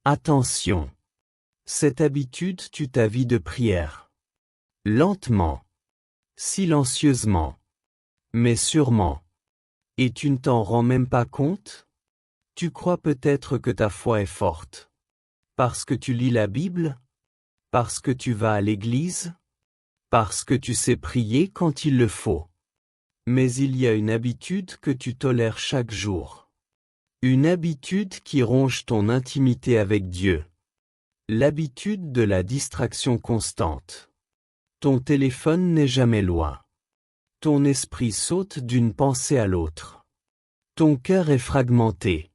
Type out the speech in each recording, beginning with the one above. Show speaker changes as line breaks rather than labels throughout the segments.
Attention! Cette habitude tue ta vie de prière. Lentement. Silencieusement. Mais sûrement. Et tu ne t'en rends même pas compte? Tu crois peut-être que ta foi est forte. Parce que tu lis la Bible? Parce que tu vas à l'église? Parce que tu sais prier quand il le faut. Mais il y a une habitude que tu tolères chaque jour. Une habitude qui ronge ton intimité avec Dieu. L'habitude de la distraction constante. Ton téléphone n'est jamais loin. Ton esprit saute d'une pensée à l'autre. Ton cœur est fragmenté.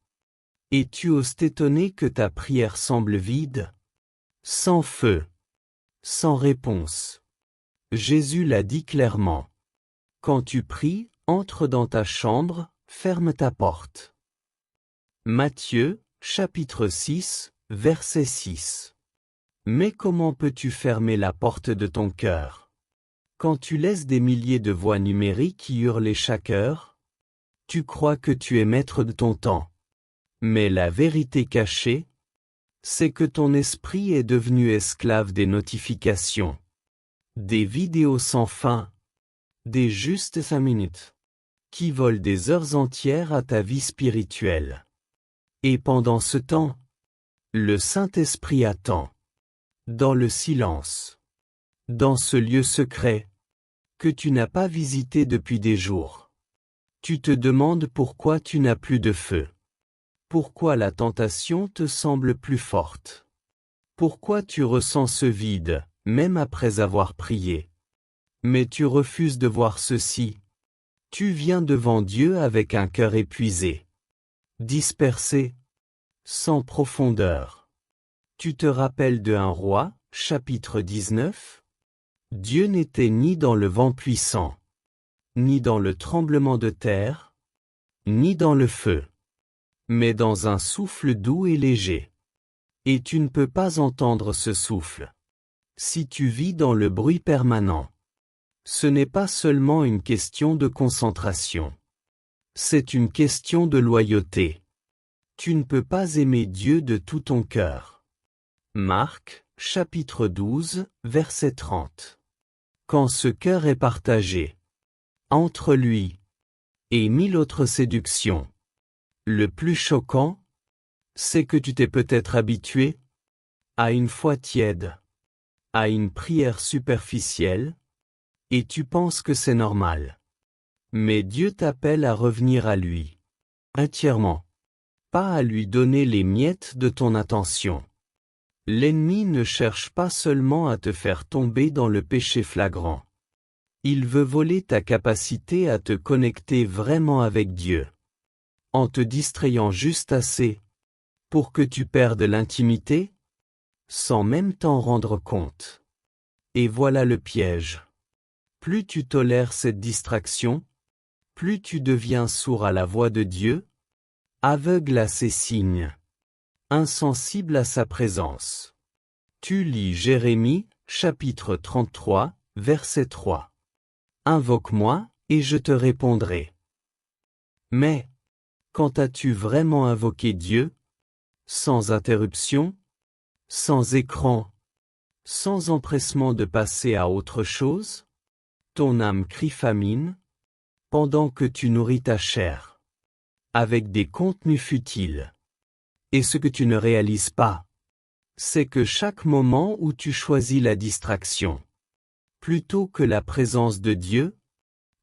Et tu oses t'étonner que ta prière semble vide? Sans feu. Sans réponse. Jésus l'a dit clairement. Quand tu pries, entre dans ta chambre, ferme ta porte. Matthieu, chapitre 6, verset 6. Mais comment peux-tu fermer la porte de ton cœur? Quand tu laisses des milliers de voix numériques y hurler chaque heure? Tu crois que tu es maître de ton temps. Mais la vérité cachée, c'est que ton esprit est devenu esclave des notifications. Des vidéos sans fin, des justes 5 minutes, qui volent des heures entières à ta vie spirituelle. Et pendant ce temps, le Saint-Esprit attend, dans le silence, dans ce lieu secret, que tu n'as pas visité depuis des jours. Tu te demandes pourquoi tu n'as plus de feu. Pourquoi la tentation te semble plus forte? Pourquoi tu ressens ce vide, même après avoir prié? Mais tu refuses de voir ceci. Tu viens devant Dieu avec un cœur épuisé, dispersé, sans profondeur. Tu te rappelles de 1 Roi, chapitre 19? Dieu n'était ni dans le vent puissant, ni dans le tremblement de terre, ni dans le feu, mais dans un souffle doux et léger. Et tu ne peux pas entendre ce souffle si tu vis dans le bruit permanent. Ce n'est pas seulement une question de concentration. C'est une question de loyauté. Tu ne peux pas aimer Dieu de tout ton cœur. Marc, chapitre 12, verset 30. Quand ce cœur est partagé entre lui et 1000 autres séductions, le plus choquant, c'est que tu t'es peut-être habitué à une foi tiède, à une prière superficielle, et tu penses que c'est normal. Mais Dieu t'appelle à revenir à lui, entièrement, pas à lui donner les miettes de ton attention. L'ennemi ne cherche pas seulement à te faire tomber dans le péché flagrant. Il veut voler ta capacité à te connecter vraiment avec Dieu, en te distrayant juste assez pour que tu perdes l'intimité, sans même t'en rendre compte. Et voilà le piège. Plus tu tolères cette distraction, plus tu deviens sourd à la voix de Dieu, aveugle à ses signes, insensible à sa présence. Tu lis Jérémie, chapitre 33, verset 3. Invoque-moi, et je te répondrai. Mais, quand as-tu vraiment invoqué Dieu? Sans interruption? Sans écran? Sans empressement de passer à autre chose? Ton âme crie famine, pendant que tu nourris ta chair, avec des contenus futiles. Et ce que tu ne réalises pas, c'est que chaque moment où tu choisis la distraction, plutôt que la présence de Dieu,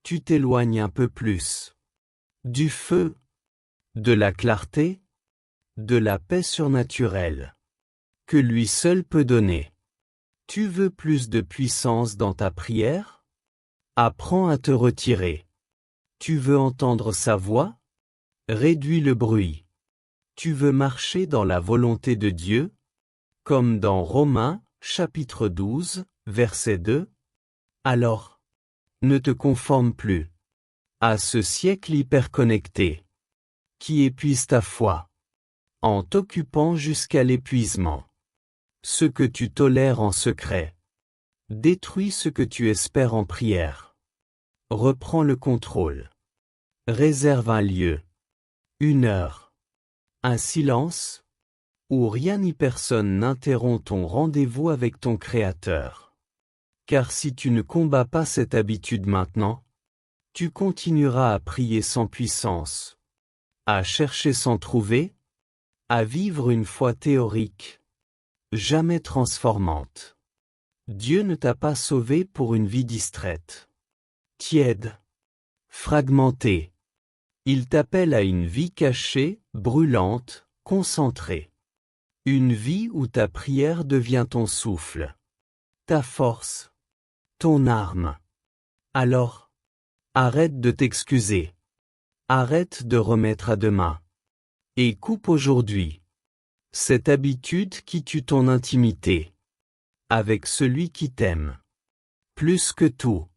tu t'éloignes un peu plus du feu, de la clarté, de la paix surnaturelle, que lui seul peut donner. Tu veux plus de puissance dans ta prière? Apprends à te retirer. Tu veux entendre sa voix? Réduis le bruit. Tu veux marcher dans la volonté de Dieu? Comme dans Romains, chapitre 12, verset 2. Alors, ne te conforme plus à ce siècle hyperconnecté qui épuise ta foi, en t'occupant jusqu'à l'épuisement. Ce que tu tolères en secret détruit ce que tu espères en prière. Reprends le contrôle. Réserve un lieu, une heure, un silence, où rien ni personne n'interrompt ton rendez-vous avec ton Créateur. Car si tu ne combats pas cette habitude maintenant, tu continueras à prier sans puissance, à chercher sans trouver, à vivre une foi théorique, jamais transformante. Dieu ne t'a pas sauvé pour une vie distraite, tiède, fragmentée. Il t'appelle à une vie cachée, brûlante, concentrée. Une vie où ta prière devient ton souffle, ta force, ton arme. Alors, arrête de t'excuser. Arrête de remettre à demain. Et coupe aujourd'hui cette habitude qui tue ton intimité avec celui qui t'aime plus que tout.